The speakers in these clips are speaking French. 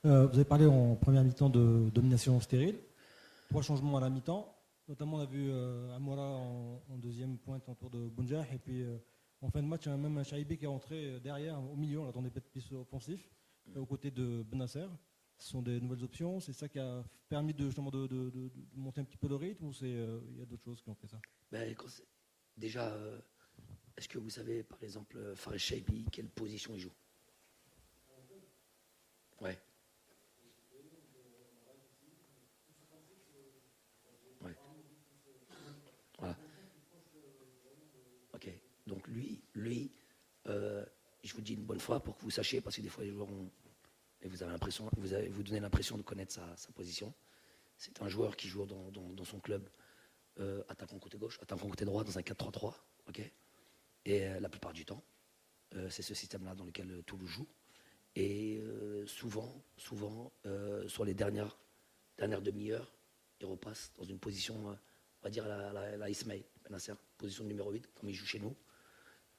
Vous avez parlé en première mi-temps de domination stérile. 3 changements à la mi-temps. Notamment, on a vu Amoura en deuxième pointe en tour de Bounjah. Et puis, en fin de match, même un Chaibi qui est rentré derrière, au milieu, dans des pistes offensifs, aux côtés de Benasser. Ce sont des nouvelles options. C'est ça qui a permis justement de monter un petit peu le rythme, ou il y a d'autres choses qui ont fait ça? Ben, déjà, est-ce que vous savez, par exemple, Fares Chaibi, quelle position il joue? Ouais. Ouais. Voilà. Ok. Donc lui, je vous dis une bonne fois pour que vous sachiez, parce que des fois les joueurs ont, et vous avez l'impression, vous donnez l'impression de connaître sa position. C'est un joueur qui joue dans son club attaquant côté gauche, attaquant côté droit dans un 4-3-3, ok. Et la plupart du temps, c'est ce système-là dans lequel Toulouse joue. Et souvent, sur les dernières demi-heures, il repasse dans une position, on va dire la Ismail Benasser, position numéro 8, comme il joue chez nous,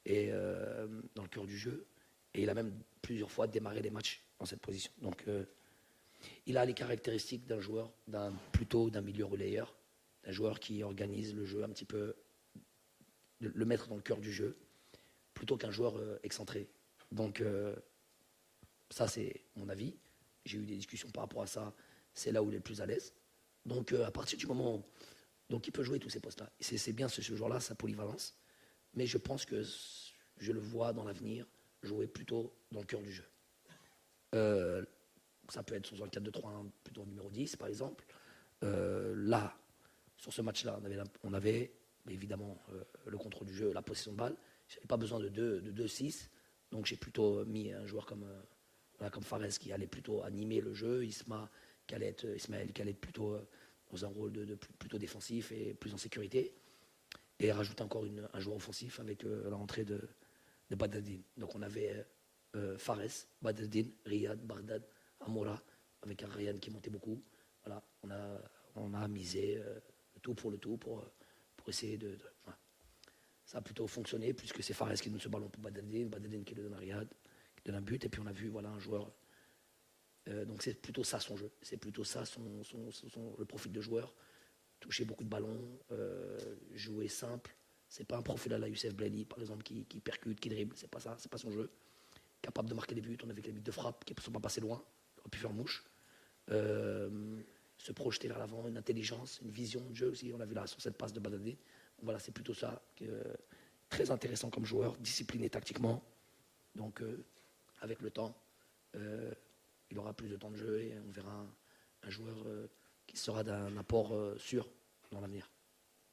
et dans le cœur du jeu. Et il a même plusieurs fois démarré les matchs dans cette position. Donc, il a les caractéristiques d'un joueur, plutôt d'un milieu relayeur, d'un joueur qui organise le jeu un petit peu, le mettre dans le cœur du jeu, plutôt qu'un joueur excentré. Donc, ça, c'est mon avis. J'ai eu des discussions par rapport à ça. C'est là où il est le plus à l'aise. Donc, à partir du moment où donc, il peut jouer tous ces postes-là. C'est bien ce joueur-là, sa polyvalence. Mais je pense que je le vois dans l'avenir jouer plutôt dans le cœur du jeu. Ça peut être sur un 4-2-3-1, plutôt numéro 10, par exemple. Là, sur ce match-là, on avait évidemment le contrôle du jeu, la possession de balle. Je n'avais pas besoin de 2-6. Donc, j'ai plutôt mis un joueur comme Fares qui allait plutôt animer le jeu, Ismaël qui allait être plutôt dans un rôle plutôt défensif et plus en sécurité, et rajouter encore un joueur offensif avec la rentrée de Badadine. Donc on avait Fares, Badadine, Riyad, Bardad, Amoura, avec un Ryan qui montait beaucoup. Voilà, on a misé le tout pour essayer de voilà. Ça a plutôt fonctionné, puisque c'est Fares qui donne ce ballon pour Badadine qui le donne à Riyad, qui donne un but, et puis on a vu voilà, un joueur. Donc c'est plutôt ça son jeu, c'est plutôt ça le profil de joueur. Toucher beaucoup de ballons, jouer simple. C'est pas un profil à la Youssef Bleli, par exemple, qui percute, qui dribble. C'est pas ça, c'est pas son jeu. Capable de marquer des buts. On a vu que les buts de frappe qui ne sont pas passés loin. Il aurait pu faire mouche. Se projeter vers l'avant, une intelligence, une vision de jeu aussi. On l'a vu là sur cette passe de Badadé. Voilà, c'est plutôt ça. Très intéressant comme joueur, discipliné tactiquement. Donc, avec le temps, il aura plus de temps de jeu et on verra un joueur qui sera d'un apport sûr dans l'avenir.